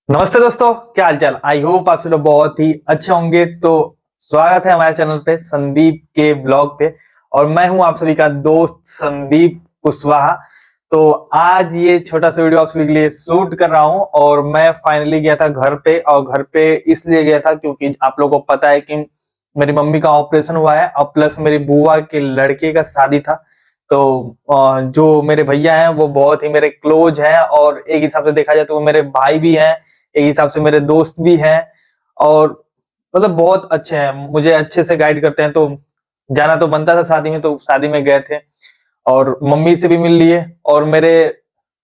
नमस्ते दोस्तों, क्या हालचाल। आई होप आप सब लोग बहुत ही अच्छे होंगे। तो स्वागत है हमारे चैनल पे संदीप के ब्लॉग पे। और मैं हूं आप सभी का दोस्त संदीप कुशवाहा। तो आज ये छोटा सा वीडियो आप सभी के लिए शूट कर रहा हूं। और मैं फाइनली गया था घर पे, और घर पे इसलिए गया था क्योंकि आप लोगों को पता है कि मेरी मम्मी का ऑपरेशन हुआ है, और प्लस मेरी बुआ के लड़के का शादी था। तो जो मेरे भैया हैं वो बहुत ही मेरे क्लोज हैं, और एक हिसाब से देखा जाए तो वो मेरे भाई भी हैं, एक हिसाब से मेरे दोस्त भी हैं। और मतलब बहुत अच्छे हैं, मुझे अच्छे से गाइड करते हैं। तो जाना तो बनता था शादी में, तो शादी में गए थे और मम्मी से भी मिल लिए। और मेरे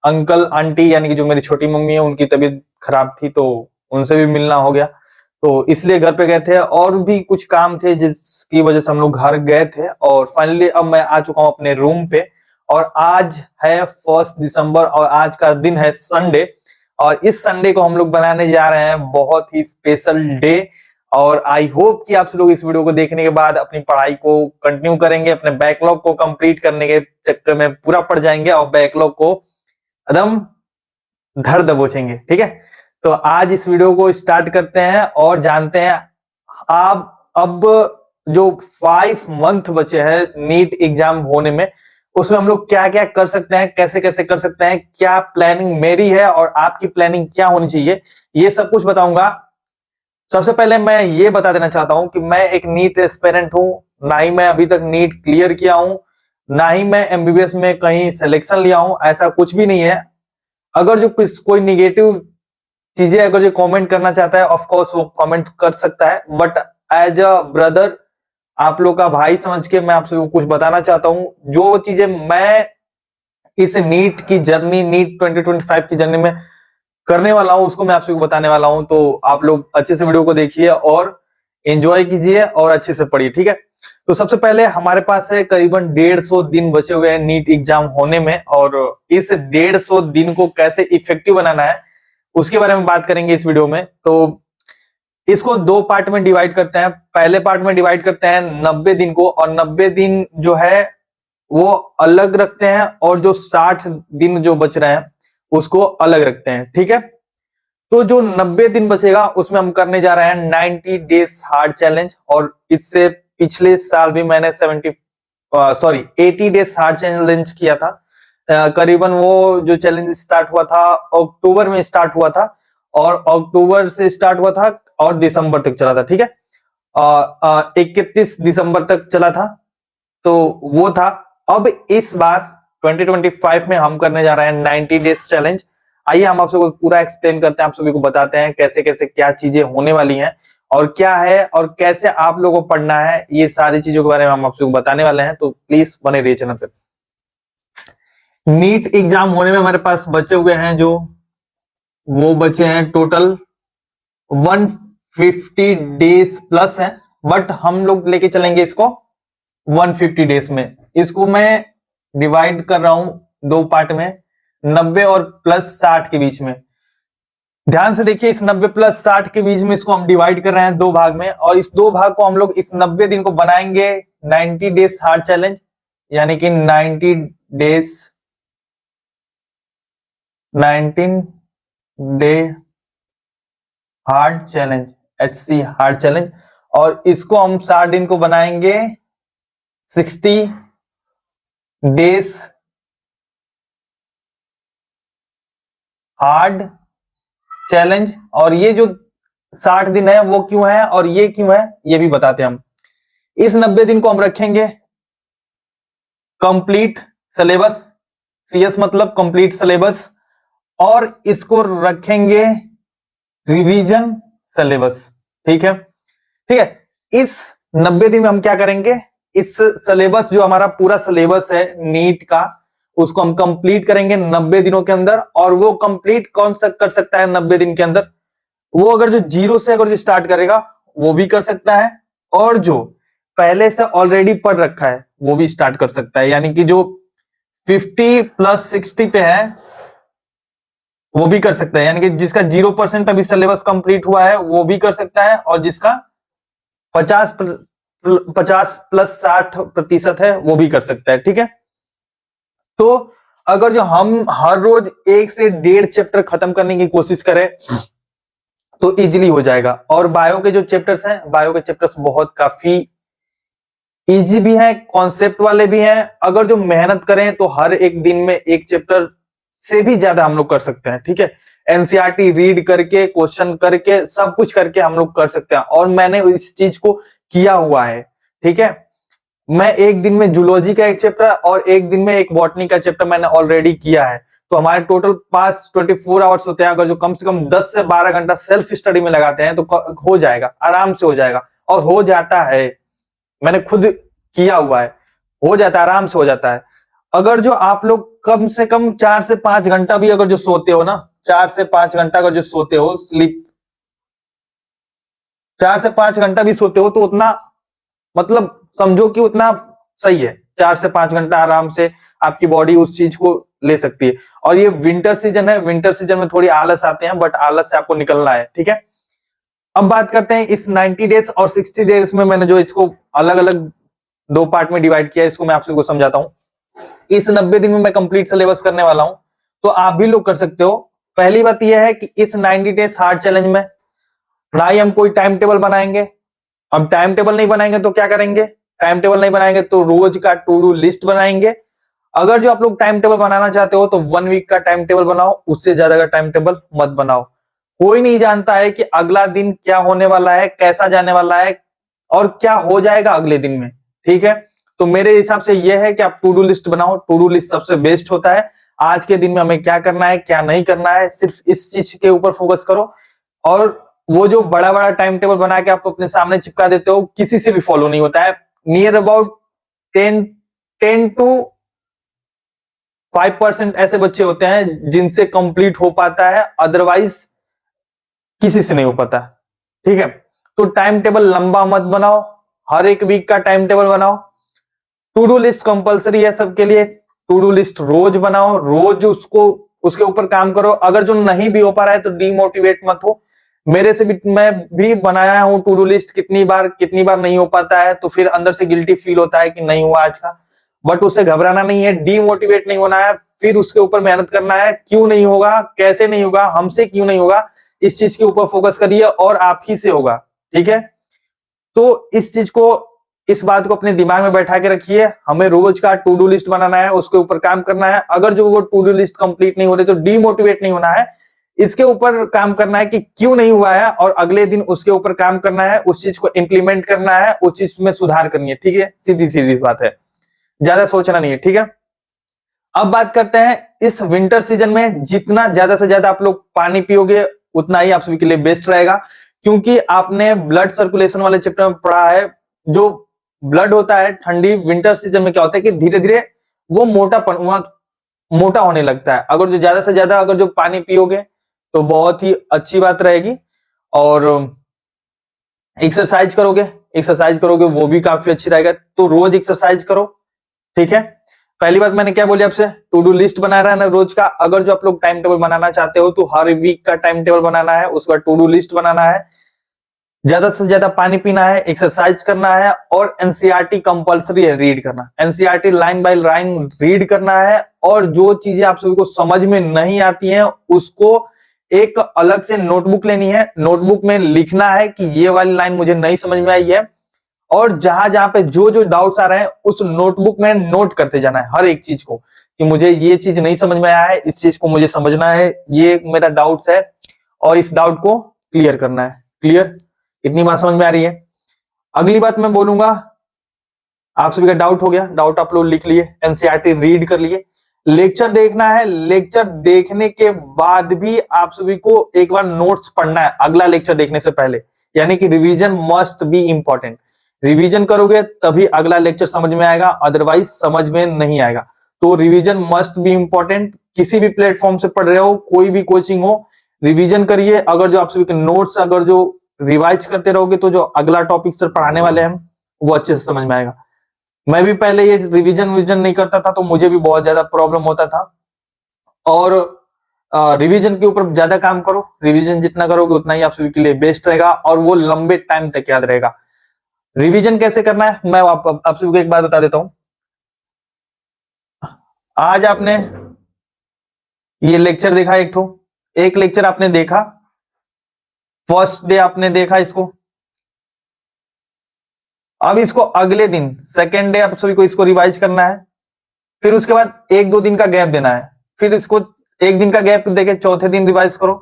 अंकल आंटी यानी कि जो मेरी छोटी मम्मी है उनकी तबीयत खराब थी, तो उनसे भी मिलना हो गया। तो इसलिए घर पे गए थे, और भी कुछ काम थे जिसकी वजह से हम लोग घर गए थे। और फाइनली अब मैं आ चुका हूँ अपने रूम पे। और आज है 1 दिसंबर और आज का दिन है संडे। और इस संडे को हम लोग बनाने जा रहे हैं बहुत ही स्पेशल डे। और आई होप कि आप सब लोग इस वीडियो को देखने के बाद अपनी पढ़ाई को कंटिन्यू करेंगे, अपने बैकलॉग को कंप्लीट करने के चक्कर में पूरा पड़ जाएंगे और बैकलॉग को एकदम धड़ दबोचेंगे। ठीक है, तो आज इस वीडियो को स्टार्ट करते हैं और जानते हैं आप अब जो 5 मंथ बचे हैं नीट एग्जाम होने में, उसमें हम लोग क्या क्या कर सकते हैं, कैसे कैसे कर सकते हैं, क्या प्लानिंग मेरी है और आपकी प्लानिंग क्या होनी चाहिए, ये सब कुछ बताऊंगा। सबसे पहले मैं ये बता देना चाहता हूं कि मैं एक नीट एस्पिरेंट हूं, ना ही मैं अभी तक नीट क्लियर किया हूं, ना ही मैं एमबीबीएस में कहीं सिलेक्शन लिया हूं, ऐसा कुछ भी नहीं है। अगर जो कोई निगेटिव चीजें अगर जो कमेंट करना चाहता है, ऑफ कोर्स वो कमेंट कर सकता है, बट एज अ ब्रदर, आप लोग का भाई समझ के मैं आपसे कुछ बताना चाहता हूं। जो चीजें मैं इस नीट की जर्नी, नीट 2025 की जर्नी में करने वाला हूं, उसको मैं आप सबको बताने वाला हूं। तो आप लोग अच्छे से वीडियो को देखिए और एंजॉय कीजिए और अच्छे से पढ़िए। ठीक है, तो सबसे पहले हमारे पास है करीबन 150 दिन बचे हुए हैं नीट एग्जाम होने में। और इस 150 दिन को कैसे इफेक्टिव बनाना है उसके बारे में बात करेंगे इस वीडियो में। तो इसको 2 पार्ट में डिवाइड करते हैं। पहले पार्ट में डिवाइड करते हैं 90 दिन को, और 90 दिन जो है वो अलग रखते हैं, और जो 60 दिन जो बच रहे हैं उसको अलग रखते हैं। ठीक है, तो जो 90 दिन बचेगा उसमें हम करने जा रहे हैं 90 डेज हार्ड चैलेंज। और इससे पिछले साल भी मैंने 80 डेज हार्ड चैलेंज किया था। करीबन वो जो चैलेंज स्टार्ट हुआ था अक्टूबर में स्टार्ट हुआ था, और अक्टूबर से स्टार्ट हुआ था और दिसंबर तक चला था। ठीक है, 31 दिसंबर तक चला था, तो वो था। अब इस बार 2025 में हम करने जा रहे हैं 90 डेज चैलेंज। आइए हम आप सबको पूरा एक्सप्लेन करते हैं, आप सभी को बताते हैं कैसे कैसे क्या चीजें होने वाली हैं और क्या है और कैसे आप लोगों को पढ़ना है। ये सारी चीजों के बारे में हम आप सबको बताने वाले हैं, तो प्लीज बने रहिए चैनल पे। नीट एग्जाम होने में हमारे पास बचे हुए हैं जो, वो बचे हैं टोटल 150 डेज प्लस है। बट हम लोग लेके चलेंगे इसको 150 डेज में। इसको मैं डिवाइड कर रहा हूं 2 पार्ट में, 90 और प्लस 60 के बीच में। ध्यान से देखिए, इस 90 प्लस 60 के बीच में इसको हम डिवाइड कर रहे हैं 2 भाग में, और इस 2 भाग को हम लोग इस 90 दिन को बनाएंगे 90 डेज हार्ड चैलेंज, यानी कि 19 day hard challenge, HC hard challenge. और इसको हम 60 दिन को बनाएंगे 60 डेज हार्ड चैलेंज। और ये जो 60 दिन है वो क्यों है और ये क्यों है ये भी बताते हैं हम। इस 90 दिन को हम रखेंगे कंप्लीट सिलेबस, CS मतलब कंप्लीट सिलेबस, और इसको रखेंगे रिवीजन सिलेबस। ठीक है, ठीक है। इस 90 दिन में हम क्या करेंगे, इस सिलेबस जो हमारा पूरा सिलेबस है नीट का, उसको हम कंप्लीट करेंगे 90 दिनों के अंदर। और वो कंप्लीट कौन सा कर सकता है 90 दिन के अंदर, वो अगर जो 0 से अगर जो स्टार्ट करेगा वो भी कर सकता है, और जो पहले से ऑलरेडी पढ़ रखा है वो भी स्टार्ट कर सकता है। यानी कि जो 50 प्लस 60 पे है वो भी कर सकता है, यानी कि जिसका 0% अभी सिलेबस कंप्लीट हुआ है वो भी कर सकता है, और जिसका 50 प्लस 60% है वो भी कर सकता है। ठीक है, तो अगर जो हम हर रोज 1 से 1.5 चैप्टर खत्म करने की कोशिश करें तो इजीली हो जाएगा। और बायो के जो चैप्टर्स हैं, बायो के चैप्टर्स बहुत काफी इजी भी हैं, कॉन्सेप्ट वाले भी हैं। अगर जो मेहनत करें तो हर एक दिन में एक चैप्टर से भी ज्यादा हम लोग कर सकते हैं, ठीक है। एनसीईआरटी रीड करके, क्वेश्चन करके, सब कुछ करके हम लोग कर सकते हैं, और मैंने इस चीज को किया हुआ है, ठीक है। मैं एक दिन में जूलॉजी का एक चैप्टर और एक दिन में एक बॉटनी का चैप्टर मैंने ऑलरेडी किया है। तो हमारे टोटल पास 24 आवर्स होते हैं। अगर जो कम से कम 10 से 12 घंटा सेल्फ स्टडी में लगाते हैं तो हो जाएगा, आराम से हो जाएगा, और हो जाता है। मैंने खुद किया हुआ है, हो जाता है, आराम से हो जाता है। अगर जो आप लोग कम से कम 4 से 5 घंटा भी अगर जो सोते हो ना, 4 से 5 घंटा अगर जो सोते हो, स्लीप 4 से 5 घंटा भी सोते हो तो उतना, मतलब समझो कि उतना सही है। 4 से 5 घंटा आराम से आपकी बॉडी उस चीज को ले सकती है। और ये विंटर सीजन है, विंटर सीजन में थोड़ी आलस आते हैं, बट आलस से आपको निकलना है, ठीक है। अब बात करते हैं इस 90 डेज और 60 डेज में मैंने जो इसको अलग अलग 2 पार्ट में डिवाइड किया है, इसको मैं आप सबको समझाता हूं। इस 90 दिन में मैं कंप्लीट सिलेबस करने वाला हूं, तो आप भी लोग कर सकते हो। पहली बात यह है कि इस 90 डेज हार्ड चैलेंज में ना ही हम कोई टाइम टेबल बनाएंगे। अब टाइम टेबल नहीं बनाएंगे तो क्या करेंगे? टाइम टेबल नहीं बनाएंगे तो रोज का टू डू लिस्ट बनाएंगे। अगर जो आप लोग टाइम टेबल बनाना चाहते हो तो 1 वीक का टाइम टेबल बनाओ, उससे ज्यादा का टाइम टेबल मत बनाओ। कोई नहीं जानता है कि अगला दिन क्या होने वाला है, कैसा जाने वाला है, और क्या हो जाएगा अगले दिन में, ठीक है। तो मेरे हिसाब से यह है कि आप टू डू लिस्ट बनाओ। टू डू लिस्ट सबसे बेस्ट होता है। आज के दिन में हमें क्या करना है, क्या नहीं करना है, सिर्फ इस चीज के ऊपर फोकस करो। और वो जो बड़ा बड़ा टाइम टेबल बना के आप अपने सामने चिपका देते हो, किसी से भी फॉलो नहीं होता है। नियर अबाउट 10 to 5% ऐसे बच्चे होते हैं जिनसे कंप्लीट हो पाता है, अदरवाइज किसी से नहीं हो पाता, ठीक है। तो टाइम टेबल लंबा मत बनाओ, हर एक वीक का टाइम टेबल बनाओ। टू डू लिस्ट कंपलसरी है सबके लिए। टू डू लिस्ट रोज बनाओ, रोज उसको उसके ऊपर काम करो। अगर जो नहीं भी हो पा रहा है तो डीमोटिवेट मत हो। मेरे से भी, मैं भी बनाया हूं टू डू लिस्ट, कितनी बार नहीं हो पाता है, तो फिर अंदर से गिल्टी फील होता है कि नहीं हुआ आज का। बट उससे घबराना नहीं है, डीमोटिवेट नहीं होना है, फिर उसके ऊपर मेहनत करना है। क्यों नहीं होगा, कैसे नहीं होगा, हमसे क्यों नहीं होगा, इस चीज के ऊपर फोकस करिए और आप ही से होगा, ठीक है। तो इस चीज को, इस बात को अपने दिमाग में बैठा के रखिए। हमें रोज का टू डू लिस्ट बनाना है, उसके ऊपर काम करना है। अगर जो वो टू डू लिस्ट कंप्लीट नहीं हो रही तो डीमोटिवेट नहीं होना है, इसके ऊपर काम करना है कि क्यों नहीं हुआ है, और अगले दिन उसके ऊपर काम करना है, उस चीज को इंप्लीमेंट करना है, उस चीज में सुधार करनी है, ठीक है। सीधी सीधी बात है, ज्यादा सोचना नहीं है, ठीक है। अब बात करते हैं इस विंटर सीजन में जितना ज्यादा से ज्यादा आप लोग पानी पियोगे उतना ही आप सभी के लिए बेस्ट रहेगा। क्योंकि आपने ब्लड सर्कुलेशन वाले चैप्टर में पढ़ा है, जो ब्लड होता है ठंडी विंटर सीजन में क्या होता है कि धीरे धीरे वो मोटा होने लगता है। अगर जो ज्यादा से ज्यादा अगर जो पानी पियोगे तो बहुत ही अच्छी बात रहेगी। और एक्सरसाइज करोगे वो भी काफी अच्छी रहेगा। तो रोज एक्सरसाइज करो, ठीक है। पहली बात मैंने क्या बोली आपसे, टू डू लिस्ट बना रहा है ना रोज का। अगर जो आप लोग टाइम टेबल बनाना चाहते हो तो हर वीक का टाइम टेबल बनाना है, उसका टू डू लिस्ट बनाना है, ज्यादा से ज्यादा पानी पीना है, एक्सरसाइज करना है, और एनसीईआरटी कंपलसरी है रीड करना। NCERT line by line read करना है, और जो चीजें आप सभी को समझ में नहीं आती हैं उसको एक अलग से नोटबुक लेनी है, नोटबुक में लिखना है कि ये वाली लाइन मुझे नहीं समझ में आई है, और जहां जहां पे जो जो डाउट्स आ रहे हैं उस नोटबुक में नोट करते जाना है हर एक चीज को, कि मुझे ये चीज नहीं समझ में आया है, इस चीज को मुझे समझना है, ये मेरा डाउट्स है, और इस डाउट को क्लियर करना है। क्लियर? इतनी बात समझ में आ रही है? अगली बात मैं बोलूंगा, आप सभी का डाउट हो गया, डाउट आप लोग लिख लिए, एनसीईआरटी रीड कर लिए, लेक्चर देखना है। लेक्चर देखने के बाद भी आप सभी को एक बार नोट्स पढ़ना है अगला लेक्चर देखने से पहले, यानी कि revision must be important. Revision करोगे तभी अगला लेक्चर समझ में आएगा, अदरवाइज समझ में नहीं आएगा। तो रिवीजन मस्ट बी इंपॉर्टेंट। किसी भी प्लेटफॉर्म से पढ़ रहे हो, कोई भी कोचिंग हो, रिवीजन करिए। अगर जो आप सभी के नोट्स अगर जो रिवाइज करते रहोगे तो जो अगला टॉपिक सर पढ़ाने वाले हैं वो अच्छे से समझ में आएगा। मैं भी पहले ये रिवीजन नहीं करता था तो मुझे भी बहुत ज्यादा प्रॉब्लम होता था। और रिवीजन के ऊपर ज्यादा काम करो, रिवीजन जितना करोगे उतना ही आप सभी के लिए बेस्ट रहेगा, और वो लंबे टाइम तक याद रहेगा। रिवीजन कैसे करना है मैं आप सभी को एक बात बता देता हूं। आज आपने ये लेक्चर देखा, एक लेक्चर आपने देखा, फर्स्ट डे आपने देखा इसको, अब इसको अगले दिन सेकेंड डे आप सभी को इसको रिवाइज करना है, फिर उसके बाद 1-2 दिन का गैप देना है, फिर इसको 1 दिन का गैप देके चौथे दिन रिवाइज करो,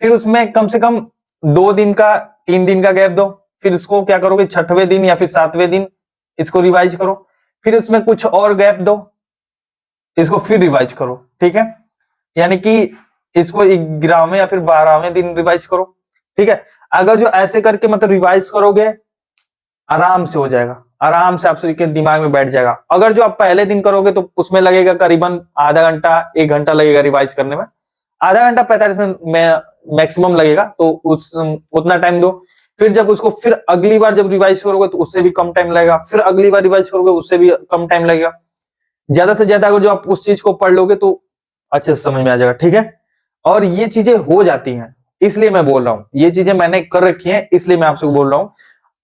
फिर उसमें कम से कम 2 दिन का 3 दिन का गैप दो, फिर इसको क्या करोगे छठवें दिन या फिर 7वें दिन इसको रिवाइज करो, फिर उसमें कुछ और गैप दो, इसको फिर रिवाइज करो। ठीक है, यानी कि इसको 11वें या फिर 12वें दिन रिवाइज करो। ठीक है, अगर जो ऐसे करके मतलब रिवाइज करोगे आराम से हो जाएगा, आराम से आप सभी के दिमाग में बैठ जाएगा। अगर जो आप पहले दिन करोगे तो उसमें लगेगा करीबन आधा घंटा 1 घंटा लगेगा रिवाइज करने में, आधा घंटा 45 मिनट में मैक्सिमम लगेगा, तो उतना टाइम दो। फिर जब उसको फिर अगली बार जब रिवाइज करोगे तो उससे भी कम टाइम लगेगा, फिर अगली बार रिवाइज करोगे उससे भी कम टाइम लगेगा। ज्यादा से ज्यादा अगर जो आप उस चीज को पढ़ लोगे तो अच्छे से समझ में आ जाएगा। ठीक है, और ये चीजें हो जाती हैं, इसलिए मैं बोल रहा हूँ, ये चीजें मैंने कर रखी हैं इसलिए मैं आपसे बोल रहा हूँ।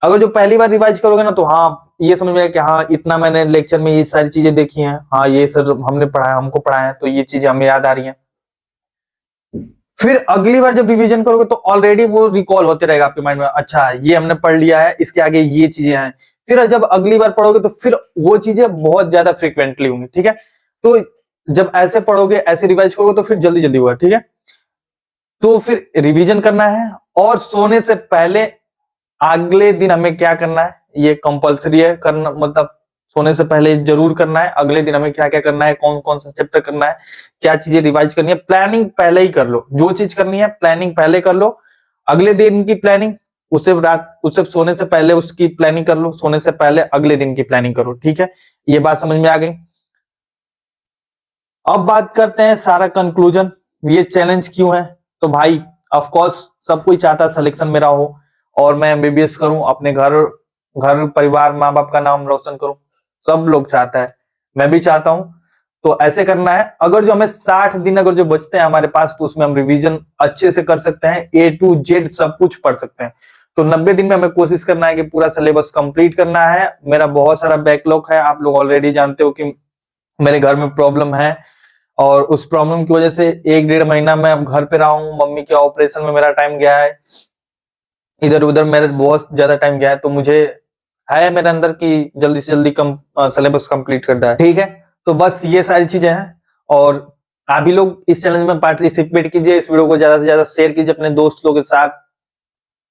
अगर जो पहली बार रिवाइज करोगे ना तो हाँ ये समझ में आएगा कि हाँ इतना मैंने लेक्चर में ये सारी चीजें देखी हैं, हाँ ये सर हमने पढ़ाया, हमको पढ़ाया है, तो ये चीजें हमें याद आ रही हैं। फिर अगली बार जब रिवीजन करोगे तो ऑलरेडी वो रिकॉल होते रहेगा आपके माइंड में, अच्छा ये हमने पढ़ लिया है, इसके आगे ये चीजें हैं। फिर जब अगली बार पढ़ोगे तो फिर वो चीजें बहुत ज्यादा फ्रिक्वेंटली होंगी। ठीक है, तो जब ऐसे पढ़ोगे ऐसे रिवाइज करोगे तो फिर जल्दी जल्दी होगा। ठीक है, तो फिर रिवीजन करना है, और सोने से पहले अगले दिन हमें क्या करना है ये कंपलसरी है करना, मतलब सोने से पहले जरूर करना है। अगले दिन हमें क्या क्या करना है, कौन कौन सा चैप्टर करना है, क्या चीजें रिवाइज करनी है, प्लानिंग पहले ही कर लो। जो चीज करनी है प्लानिंग पहले कर लो, अगले दिन की प्लानिंग उससे सोने से पहले उसकी प्लानिंग कर लो, सोने से पहले अगले दिन की प्लानिंग करो। ठीक है, ये बात समझ में आ गई। अब बात करते हैं सारा कंक्लूजन, ये चैलेंज क्यों है। तो भाई ऑफ कोर्स सब कोई चाहता सिलेक्शन मेरा हो और मैं एमबीबीएस करूं, अपने घर परिवार माँ बाप का नाम रोशन करूं, सब लोग चाहता है, मैं भी चाहता हूं। तो ऐसे करना है, अगर जो हमें 60 दिन अगर जो बचते हैं हमारे पास तो उसमें हम रिवीजन अच्छे से कर सकते हैं, A to Z सब कुछ पढ़ सकते हैं। तो 90 दिन में हमें कोशिश करना है कि पूरा सिलेबस कंप्लीट करना है। मेरा बहुत सारा बैकलॉग है, आप लोग ऑलरेडी जानते हो कि मेरे घर में प्रॉब्लम है, और उस प्रॉब्लम की वजह से 1-1.5 महीना मैं अब घर पे रहा हूँ, मम्मी के ऑपरेशन में मेरा टाइम गया है, इधर उधर मेरा बहुत ज्यादा टाइम गया है, तो मुझे है मेरे अंदर की जल्दी से जल्दी सिलेबस कंप्लीट करना है। ठीक है, तो बस ये सारी चीजें हैं, और आप भी लोग इस चैलेंज में पार्टिसिपेट कीजिए, इस वीडियो को ज्यादा से ज्यादा शेयर कीजिए अपने दोस्त लोगों के साथ।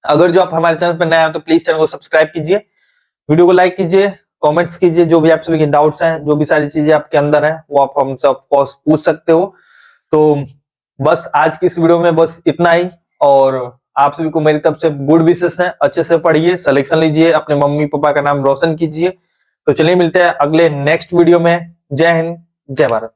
अगर जो आप हमारे चैनल पर नए हैं तो प्लीज चैनल को सब्सक्राइब कीजिए, वीडियो को लाइक कीजिए, कमेंट्स कीजिए, जो भी आप सभी के डाउट्स हैं, जो भी सारी चीजें आपके अंदर हैं वो आप हमसे ऑफ कोर्स पूछ सकते हो। तो बस आज की इस वीडियो में बस इतना ही, और आप सभी को मेरी तरफ से गुड विशेस हैं, अच्छे से पढ़िए, सिलेक्शन लीजिए, अपने मम्मी पापा का नाम रोशन कीजिए। तो चलिए मिलते हैं अगले नेक्स्ट वीडियो में। जय हिंद, जय भारत।